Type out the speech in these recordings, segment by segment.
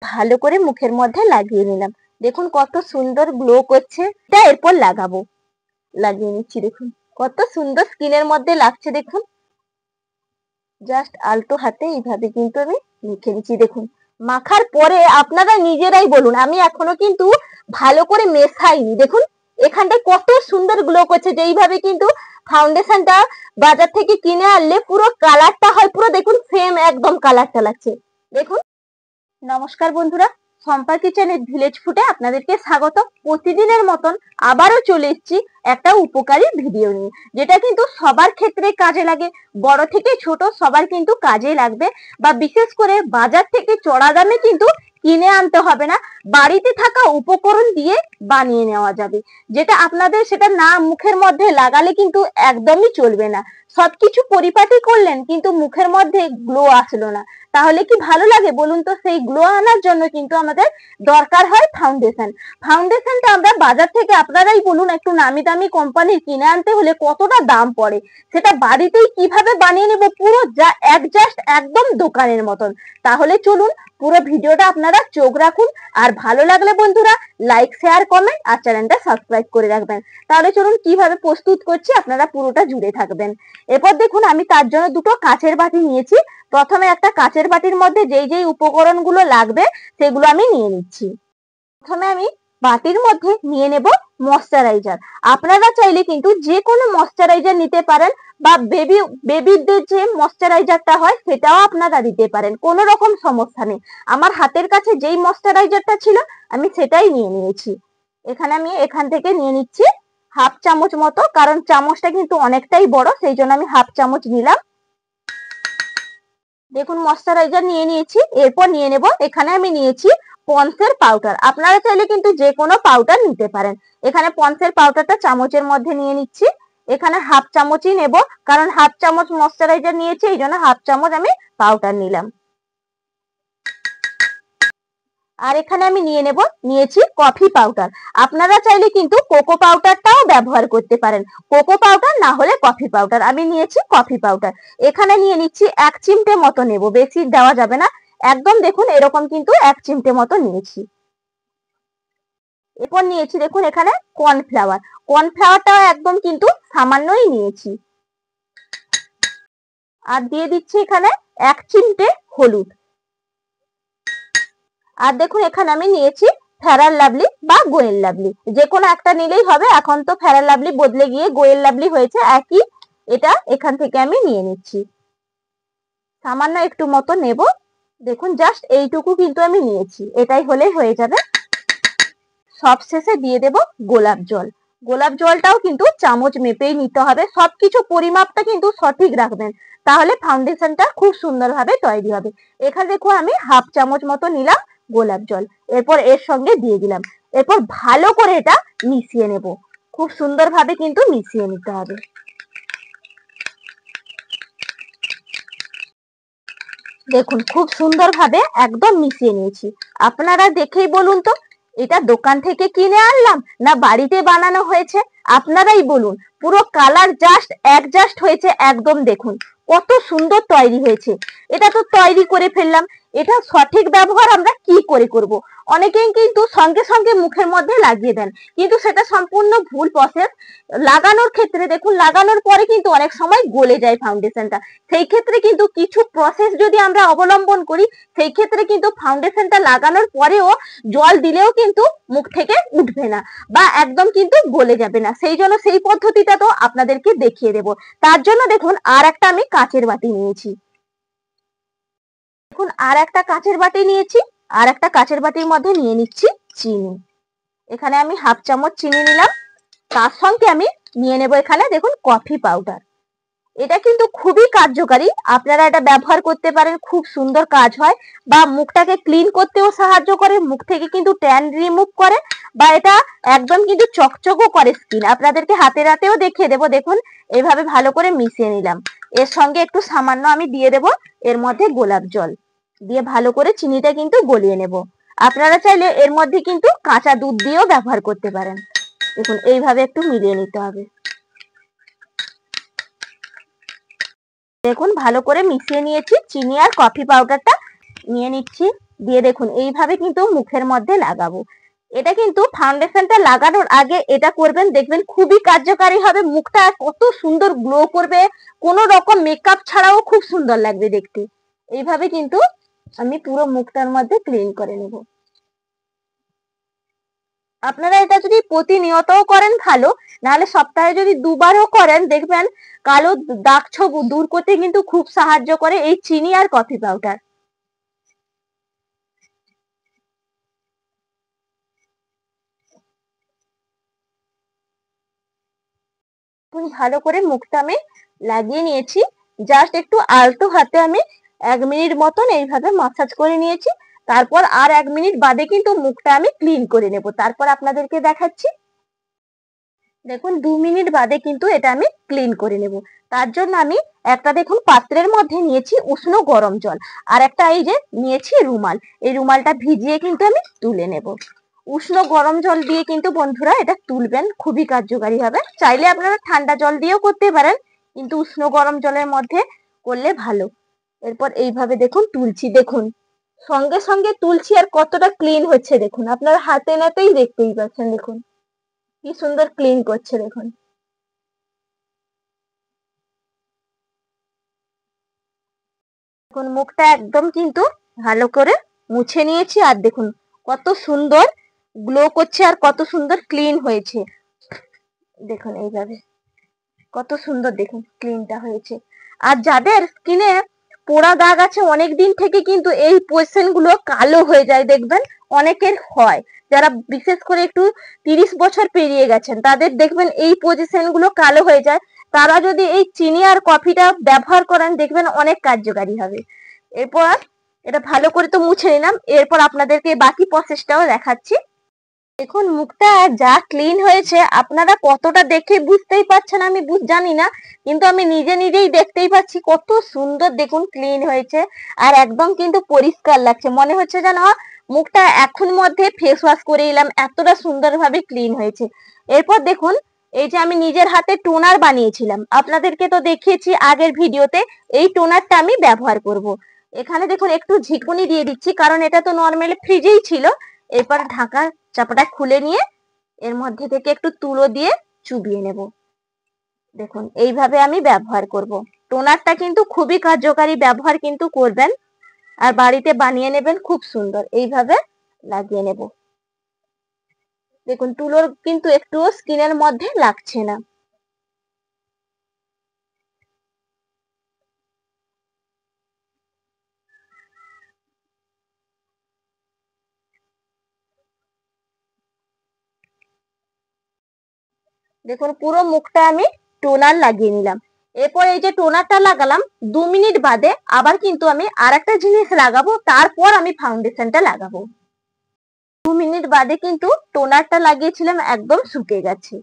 ভালো করে মুখের মধ্যে লাগিয়ে নিলাম। দেখুন কত সুন্দর গ্লো করছে। এটা এরপর লাগাবো। লাগিয়ে নিচ্ছি, দেখুন কত সুন্দর স্কিনের মধ্যে লাগছে। দেখুন জাস্ট আলতো হাতে এইভাবে কিন্তু আমি মেখে নিচ্ছি। দেখুন মাখার পরে আপনারা নিজেরাই বলুন, আমি এখনো কিন্তু ভালো করে মেশাইনি। দেখুন এখানটায় কত সুন্দর গ্লো করছে। যেইভাবে কিন্তু ফাউন্ডেশনটা বাজার থেকে কিনে আনলে পুরো কালারটা হয়, পুরো দেখুন সেম একদম কালারটা লাগছে। দেখুন। নমস্কার বন্ধুরা, শম্পা কিচেনের ভিলেজ ফুডে আপনাদেরকে স্বাগত। প্রতিদিনের মতন আবারও চলে এসেছি একটা উপকারী ভিডিও নিয়ে, যেটা কিন্তু সবার ক্ষেত্রে কাজে লাগে। বড় থেকে ছোট সবার কিন্তু কাজে লাগবে, বা বিশেষ করে বাজার থেকে চড়া দামে কিন্তু কিনে আনতে হবে না, বাড়িতে থাকা উপকরণ দিয়ে বানিয়ে নেওয়া যাবে। যেটা আপনাদের সেটা না মুখের মধ্যে লাগালে কিন্তু একদমই চলবে না। সবকিছু পরিপাটি করলেন কিন্তু মুখের মধ্যে গ্লো আসলো না, তাহলে কি ভালো লাগে বলুন তো? সেই গ্লো আনার জন্য কিন্তু আমাদের দরকার হয় ফাউন্ডেশন। ফাউন্ডেশনটা আমরা বাজার থেকে, আপনারাই বলুন, একটু নামি দামি কোম্পানির কিনে আনতে হলে কতটা দাম পড়ে, সেটা বাড়িতেই কিভাবে বানিয়ে নেব পুরো যা অ্যাডজাস্ট একদম দোকানের মতন। তাহলে চলুন পুরো ভিডিওটা আপনারা চোখ রাখুন, আর ভালো লাগলে বন্ধুরা লাইক শেয়ার কমেন্ট আর চ্যানেলটা সাবস্ক্রাইব করে রাখবেন। তাহলে চলুন কিভাবে প্রস্তুত করছি আপনারা পুরোটা জুড়ে থাকবেন। এরপর দেখুন আমি তার জন্য দুটো কাঁচের বাটি নিয়েছি। প্রথমে একটা কাঁচের বাটির মধ্যে যেই যেই উপকরণগুলো লাগবে সেগুলো আমি নিয়ে নিচ্ছি। প্রথমে আমি বাটির মধ্যে নিয়ে নেব ময়শ্চারাইজার। আপনারা চাইলে কিন্তু যে কোনো ময়শ্চারাইজার নিতে পারেন, বা বেবিদের যে ময়শ্চারাইজারটা হয় সেটাও আপনারা দিতে পারেন, কোনো রকম সমস্যা নেই। আমার হাতের কাছে যেই ময়শ্চারাইজারটা ছিল আমি সেটাই নিয়ে নিয়েছি। এখানে আমি এখান থেকে নিয়ে নিচ্ছি হাফ চামচ মতো, কারণ চামচটা কিন্তু অনেকটাই বড়, সেই জন্য আমি হাফ চামচ নিলাম। দেখুন ময়শ্চারাইজার নিয়ে নিয়েছি। এরপর নিয়ে নেব, এখানে আমি নিয়েছি পন্সের পাউডার। আপনারা চাইলে কিন্তু যে কোনো পাউডার নিতে পারেন। এখানে পন্সের পাউডারটা চামচের মধ্যে নিয়ে নিচ্ছি। এখানে হাফ চামচই নেব, কারণ হাফ চামচ ময়শ্চারাইজার নিয়েছি, এই জন্য হাফ চামচ আমি পাউডার নিলাম। আর এখানে আমি নিয়েছি কফি পাউডার। আপনারা চাইলে কিন্তু কোকো পাউডারটাও ব্যবহার করতে পারেন, কোকো পাউডার না হলে কফি পাউডার। আমি নিয়েছি কফি পাউডার। এখানে নিয়ে নিচ্ছি 1 চিমটে মতো নেব, বেশি দেওয়া যাবে না, একদম দেখুন এরকম কিন্তু 1 চিমটে মতো নিয়েছি। এরপর নিয়েছি দেখুন এখানে কর্নফ্লাওয়ার। কর্নফ্লাওয়ারটাও একদম কিন্তু সামান্যই নিয়েছি। আর দিয়ে দিচ্ছি এখানে 1 চিমটে হলুদ। আর দেখুন এখানে আমি নিয়েছি ফেয়ার লাভলি বা গোয়েল লাভলি, যে কোনো একটা নিলেই হবে। এখন তো ফেয়ার লাভলি বদলে গিয়ে গোয়েল লাভলি হয়েছে, একই। এটা এখান থেকে আমি নিয়ে নিচ্ছি, সামান্য একটু মতো নেব। দেখুন জাস্ট এইটুকু কিন্তু আমি নিয়েছি, এটাই হলে হয়ে যাবে। সব শেষে দিয়ে দেব গোলাপ জল। গোলাপ জলটাও কিন্তু চামচ মেপেই নিতে হবে, সবকিছু পরিমাপটা কিন্তু সঠিক রাখবেন, তাহলে ফাউন্ডেশনটা খুব সুন্দরভাবে তৈরি হবে। এখানে দেখো আমি হাফ চামচ মতো নিলাম গোলাপ জল, এরপর এর সঙ্গে দিয়ে দিলাম। এরপর ভালো করে এটা মিশিয়ে নেব, খুব সুন্দরভাবে কিন্তু মিশিয়ে নিতে হবে। দেখুন খুব সুন্দরভাবে একদম মিশিয়ে নিয়েছি। আপনারা দেখেই বলুন তো, এটা দোকান থেকে কিনে আনলাম না বাড়িতে বানানো হয়েছে? আপনারাই বলুন। পুরো কালার জাস্ট অ্যাডজাস্ট হয়েছে একদম। দেখুন কত সুন্দর তৈরি হয়েছে। এটা তো তৈরি করে ফেললাম, এটা সঠিক ব্যবহার আমরা কি করে করব? অনেকেই কিন্তু সঙ্গে সঙ্গে মুখের মধ্যে লাগিয়ে দেন, কিন্তু সেটা সম্পূর্ণ ভুল প্রসেস। লাগানোর ক্ষেত্রে দেখুন, লাগানোর পরে কিন্তু অনেক সময় গলে যায় ফাউন্ডেশনটা। সেই ক্ষেত্রে কিন্তু কিছু প্রসেস যদি আমরা অবলম্বন করি, সেই ক্ষেত্রে কিন্তু ফাউন্ডেশনটা লাগানোর পরেও জল দিলেও কিন্তু মুখ থেকে উঠবে না, বা একদম কিন্তু গলে যাবে না। সেই জন্য সেই পদ্ধতিটা তো আপনাদেরকে দেখিয়ে দেব। তার জন্য দেখুন আর একটা আমি কাঁচের বাটি নিয়েছি। দেখুন আর একটা কাঁচের বাটি নিয়েছি, আর একটা কাঁচের বাটির মধ্যে নিয়ে নিচ্ছি চিনি। এখানে আমি হাফ চামচ চিনি নিলাম। তার সঙ্গে আমি নিয়ে নেব এখানে দেখুন কফি পাউডার। এটা কিন্তু খুবই কার্যকারী, আপনারা এটা ব্যবহার করতে পারেন, খুব সুন্দর কাজ হয়। বা মুখটাকে ক্লিন করতেও সাহায্য করে, মুখ থেকে কিন্তু ট্যান রিমুভ করে, বা এটা একদম কিন্তু চকচকও করে স্কিন। আপনাদেরকে হাতেও দেখিয়ে দেবো। দেখুন এইভাবে ভালো করে মিশিয়ে নিলাম। এর সঙ্গে একটু সামান্য আমি দিয়ে দেব এর মধ্যে গোলাপ জল, দিয়ে ভালো করে চিনিটা কিন্তু গলিয়ে নেব। আপনারা চাইলে এর মধ্যে কিন্তু কাঁচা দুধ দিয়েও ব্যবহার করতে পারেন। দেখুন এইভাবে একটু মিলিয়ে নিতে হবে। দেখুন ভালো করে মিশিয়ে নিয়েছি, চিনি আর কফি পাউডারটা নিয়ে নিচ্ছি। দিয়ে দেখুন এইভাবে কিন্তু মুখের মধ্যে লাগাবো। এটা কিন্তু ফাউন্ডেশনটা লাগানোর আগে এটা করবেন, দেখবেন খুবই কার্যকারী হবে। মুখটা কত সুন্দর গ্লো করবে, কোনো রকম মেকআপ ছাড়াও খুব সুন্দর লাগবে দেখতে। এইভাবে কিন্তু আমি পুরো মুখটার মধ্যে ক্লিন করে নেব। আপনারা এটা যদি প্রতিনিয়তও করেন ভালো, নাহলে সপ্তাহে যদি দুবারও করেন দেখবেন কালো দাগ ছোপ দূর করতে কিন্তু খুব সাহায্য করে এই চিনি আর কফি পাউডার। ভালো করে মুখটা আমি লাগিয়ে নিয়েছি। জাস্ট একটু আলতো হাতে আমি 1 মিনিট মতন এইভাবে মাসাজ করে নিয়েছি। তারপর আর 1 মিনিট বাদে কিন্তু মুখটা আমি ক্লিন করে নেব। তারপর আপনাদেরকে দেখাচ্ছি। দেখুন 2 মিনিট বাদে কিন্তু এটা আমি ক্লিন করে নেব। তার জন্য আমি একটা দেখুন পাত্রের মধ্যে নিয়েছি উষ্ণ গরম জল, আর একটা এই যে নিয়েছি রুমাল। এই রুমালটা ভিজিয়ে কিন্তু আমি তুলে নেব। উষ্ণ গরম জল দিয়ে কিন্তু বন্ধুরা এটা তুলবেন, খুবই কার্যকারী হবে। চাইলে আপনারা ঠান্ডা জল দিয়েও করতে পারেন, কিন্তু উষ্ণ গরম জলের মধ্যে করলে ভালো। এরপর এইভাবে দেখুন তুলছি, দেখুন সঙ্গে সঙ্গে তুলছি আর কতটা ক্লিন হচ্ছে দেখুন। আপনারা হাতে নাতেই দেখতেই পাচ্ছেন, দেখুন কি সুন্দর ক্লিন করছে দেখুন। দেখুন মুখটা একদম কিন্তু ভালো করে মুছে নিয়েছি, আর দেখুন কত সুন্দর গ্লো করছে আর কত সুন্দর ক্লিন হয়েছে। দেখুন এইভাবে কত সুন্দর দেখুন ক্লিনটা হয়েছে। আর যাদের স্কিনে পোড়া দাগ আছে অনেক দিন থেকে কিন্তু এই পজিশন গুলো কালো হয়ে যায়, দেখবেন অনেকের হয়। যারা বিশেষ করে একটু 30 বছর পেরিয়ে গেছেন তাদের দেখবেন এই পজিশন গুলো কালো হয়ে যায়। তারা যদি এই চিনি আর কফিটা ব্যবহার করেন দেখবেন অনেক কার্যকারী হবে। এরপর এটা ভালো করে তো মুছে নিলাম, এরপর আপনাদেরকে বাকি প্রসেসটাও দেখাচ্ছি। দেখুন মুখটা যা ক্লিন হয়েছে, আপনারা কতটা দেখে বুঝতেই পারছেন আমি জানি না, কিন্তু আমি নিজে নিজেই দেখতেই পাচ্ছি কত সুন্দর দেখুন ক্লিন হয়েছে। আর একদম কিন্তু পরিষ্কার লাগছে, মনে হচ্ছে যেন মুখটা এখন মধ্যে ফেস ওয়াশ করে এলাম, এতটা সুন্দরভাবে ক্লিন হয়েছে। এরপর দেখুন এই যে আমি নিজের হাতে টোনার বানিয়েছিলাম, আপনাদেরকে তো দেখিয়েছি আগের ভিডিওতে। এই টোনারটা আমি ব্যবহার করব। এখানে দেখুন একটু ঝিকুনি দিয়ে দিচ্ছি, কারণ এটা তো নর্মালি ফ্রিজেই ছিল। এরপর ঢাকা চাপাটা খুলে নিয়ে এর মধ্যে থেকে একটু তুলো দিয়ে চুবিয়ে নেব। দেখুন এইভাবে আমি ব্যবহার করব। টোনারটা কিন্তু খুবই কার্যকারী, ব্যবহার কিন্তু করবেন আর বাড়িতে বানিয়ে নেবেন খুব সুন্দর। এইভাবে লাগিয়ে নেব। দেখুন তুলোর কিন্তু একটুও স্কিনের মধ্যে লাগছে না। দেখুন পুরো মুখটা আমি টোনার লাগিয়ে নিলাম। এরপর এই যে টোনারটা লাগালাম 2 মিনিট বাদে আবার কিন্তু আমি আর একটা জিনিস লাগাবো, তারপর আমি ফাউন্ডেশনটা লাগাবো। 2 মিনিট বাদে কিন্তু টোনারটা লাগিয়েছিলাম একদম শুকিয়ে গেছে।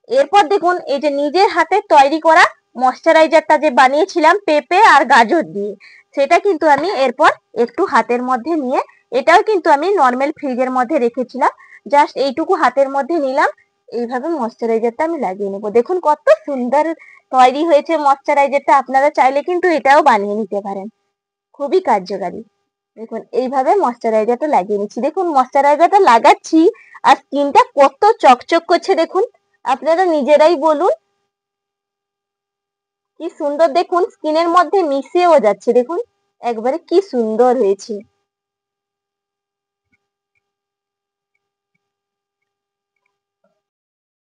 এরপর দেখুন এই যে নিজের হাতে তৈরি করা ময়শ্চারাইজারটা যে বানিয়েছিলাম পেঁপে আর গাজর দিয়ে, সেটা কিন্তু আমি এরপর একটু হাতের মধ্যে নিয়ে, এটাও কিন্তু আমি নর্মাল ফ্রিজের মধ্যে রেখেছিলাম, জাস্ট এইটুকু হাতের মধ্যে নিলাম। এইভাবে ময়শ্চারাইজারটা আমি লাগিয়ে নেবো। দেখুন কত সুন্দর তৈরি হয়েছে ময়শ্চারাইজারটা। আপনারা চাইলে কিন্তু এটাও বানিয়ে নিতে পারেন, খুবই কার্যকারী। দেখুন এইভাবে ময়শ্চারাইজারটা লাগিয়ে নিচ্ছি। দেখুন ময়শ্চারাইজারটা লাগাচ্ছি আর স্কিনটা কত চকচক করছে দেখুন। আপনারা নিজেরাই বলুন কি সুন্দর, দেখুন স্কিনের মধ্যে মিশেও যাচ্ছে, দেখুন একবারে কি সুন্দর হয়েছে।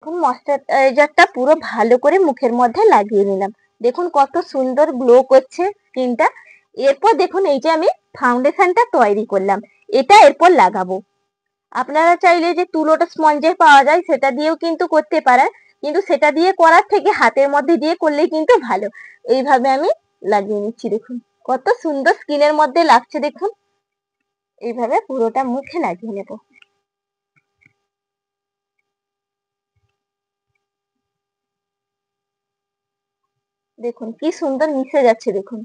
এখন ময়শ্চারাইজারটা পুরো ভালো করে মুখের মধ্যে লাগিয়ে নিলাম। দেখুন কত সুন্দর গ্লো করছে স্কিনটা। এরপর দেখুন এই যে আমি ফাউন্ডেশনটা তৈরি করলাম, এটা এরপর লাগাবো। আপনারা চাইলে যে তুলোটা স্পঞ্জের পাওয়া যায় সেটা দিয়েও কিন্তু করতে পারেন, কিন্তু সেটা দিয়ে করার থেকে হাতের মধ্যে দিয়ে করলেই কিন্তু ভালো। এইভাবে আমি লাগিয়ে নিচ্ছি, দেখুন কত সুন্দর স্কিনের মধ্যে লাগছে দেখুন। এইভাবে পুরোটা মুখে লাগিয়ে নেব। দেখুন কি সুন্দর মিশে যাচ্ছে দেখুন।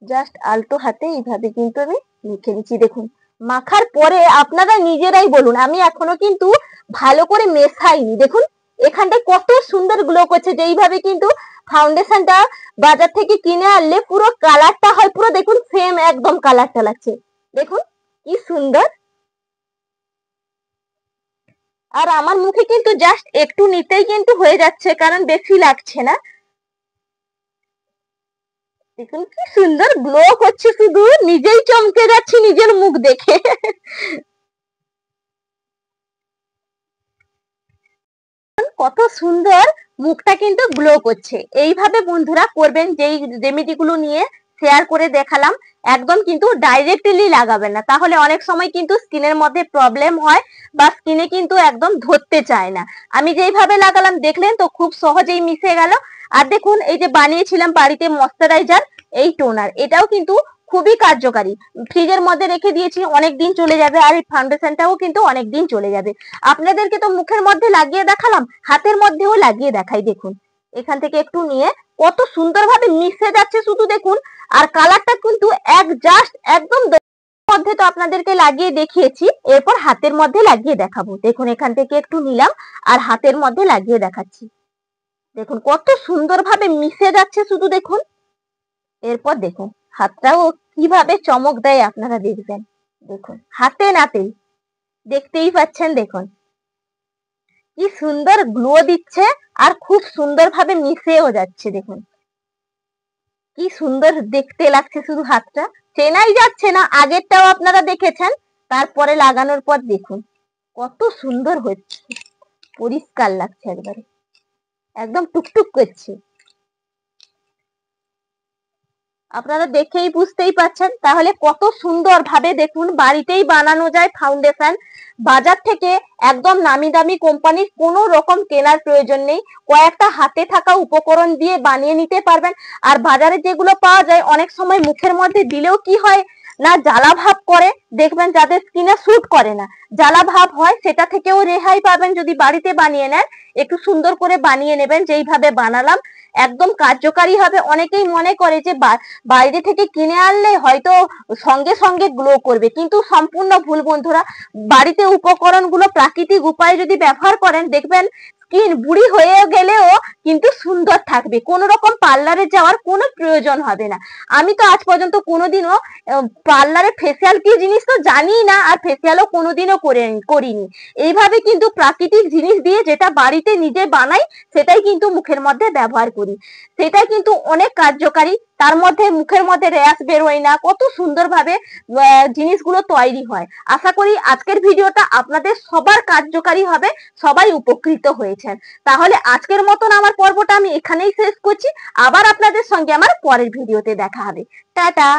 জাস্ট আলতো হাতে এইভাবে কিন্তু আমি মেখে নিচ্ছি। দেখুন মাখার পরে আপনারা নিজেরাই বলুন, আমি এখনো কিন্তু ভালো করে মেশাইনি। দেখুন এখানটায় কত সুন্দর গ্লো করছে, যে এইভাবে কিন্তু ফাউন্ডেশনটা বাজার থেকে কিনে আনলে পুরো কালারটা হয় পুরো, দেখুন সেম একদম কালারটা লাগছে। দেখুন কি সুন্দর। আর আমার মুখে কিন্তু জাস্ট একটু নিতেই কিন্তু হয়ে যাচ্ছে, কারণ বেশি লাগছে না। দেখুন কি সুন্দর গ্লো করছে, শুধু নিজেই চমকে যাচ্ছি নিজের মুখ দেখে। কত সুন্দর মুখটা কিন্তু গ্লো করছে। এইভাবে বন্ধুরা করবেন, যেই রেমেডি গুলো নিয়ে শেয়ার করে দেখালাম, একদম কিন্তু ডাইরেক্টলি লাগাবেন না, তাহলে অনেক সময় কিন্তু স্কিনের মধ্যে প্রবলেম হয় বা স্কিনে কিন্তু একদম ধরতে চায় না। আমি যেইভাবে লাগালাম দেখলেন তো, খুব সহজেই মিশে গেল। আর দেখুন এই যে বানিয়েছিলাম বাড়িতে ময়শ্চারাইজার, এই টোনার, এটাও কিন্তু খুবই কার্যকারী। ফ্রিজের মধ্যে রেখে দিয়েছি, অনেক দিন চলে যাবে। আর এই ফাউন্ডেশনটাও কিন্তু অনেক দিন চলে যাবে। আপনাদেরকে তো মুখের মধ্যে লাগিয়ে দেখালাম, হাতের মধ্যেও লাগিয়ে দেখাই। দেখুন এখান থেকে একটু নিয়ে কত সুন্দরভাবে মিশে যাচ্ছে শুধু দেখুন। আর কালারটা কিন্তু জাস্ট একদম মধ্যে তো আপনাদেরকে লাগিয়ে দেখিয়েছি, এরপর হাতের মধ্যে লাগিয়ে দেখাবো। দেখুন এখান থেকে একটু নিলাম আর হাতের মধ্যে লাগিয়ে দেখাচ্ছি। দেখুন কত সুন্দরভাবে মিশে যাচ্ছে শুধু দেখুন। এরপর দেখুন হাতটাও কিভাবে চমক দেয়, আপনারা দেখবেন। দেখুন হাতে নাতে দেখতেই পাচ্ছেন, দেখুন কি সুন্দর গ্লো দিচ্ছে আর খুব সুন্দরভাবে মিশেও যাচ্ছে। দেখুন কি সুন্দর দেখতে লাগছে, শুধু হাতটা চেনাই যাচ্ছে না। আগেরটাও আপনারা দেখেছেন, তারপরে লাগানোর পর দেখুন কত সুন্দর হচ্ছে, পরিষ্কার লাগছে, একবারে একদম টুকটুক করছে। আপনারা দেখেই বুঝতেই পাচ্ছেন তাহলে কত সুন্দর ভাবে দেখুন বাড়িতেই বানানো যায় ফাউন্ডেশন। বাজার থেকে একদম নামি দামি কোম্পানির কোনো রকম কেনার প্রয়োজন নেই, কয়েকটা হাতে থাকা উপকরণ দিয়ে বানিয়ে নিতে পারবেন। আর বাজারে যেগুলো পাওয়া যায় অনেক সময় মুখের মধ্যে দিলেও কি হয় না, জ্বালা ভাব করে। দেখবেন যাদের স্কিনে স্যুট করে না, জ্বালা ভাব হয়, সেটা থেকেও রেহাই পাবেন যদি বাড়িতে বানিয়ে নেন। একটু সুন্দর করে বানিয়ে নেবেন, যেইভাবে বানালাম একদম কার্যকারী হবে। অনেকেই মনে করে যে বাইরে থেকে কিনে আনলে হয়তো সঙ্গে সঙ্গে গ্লো করবে, কিন্তু সম্পূর্ণ ভুল বন্ধুরা। বাড়িতে উপকরণগুলো প্রাকৃতিক উপায়ে যদি ব্যবহার করেন, দেখবেন স্কিন বুড়ি হয়ে গেলেও কিন্তু সুন্দর থাকবে, কোনো রকম পার্লারে যাওয়ার কোনো প্রয়োজন হবে না। আমি তো আজ পর্যন্ত কোনোদিনও পার্লারে ফেসিয়াল কি জিনিস তো জানি না, আর ফেসিয়ালও কোনোদিনও করিনি। এইভাবে কিন্তু প্রাকৃতিক জিনিস দিয়ে যেটা বাড়িতে নিজে বানাই, সেটাই কিন্তু মুখের মধ্যে ব্যবহার করি, সেটাই কিন্তু অনেক কার্যকারী। তার মধ্যে মুখের মধ্যে র্যাশ বেরোয় না, কত সুন্দরভাবে জিনিসগুলো তৈরি হয়। আশা করি আজকের ভিডিওটা আপনাদের সবার কার্যকারী হবে, সবাই উপকৃত হয়েছেন। তাহলে আজকের মতন আমার পর্বটা আমি এখানেই শেষ করছি। আবার আপনাদের সঙ্গে আমার পরের ভিডিওতে দেখা হবে। টাটা।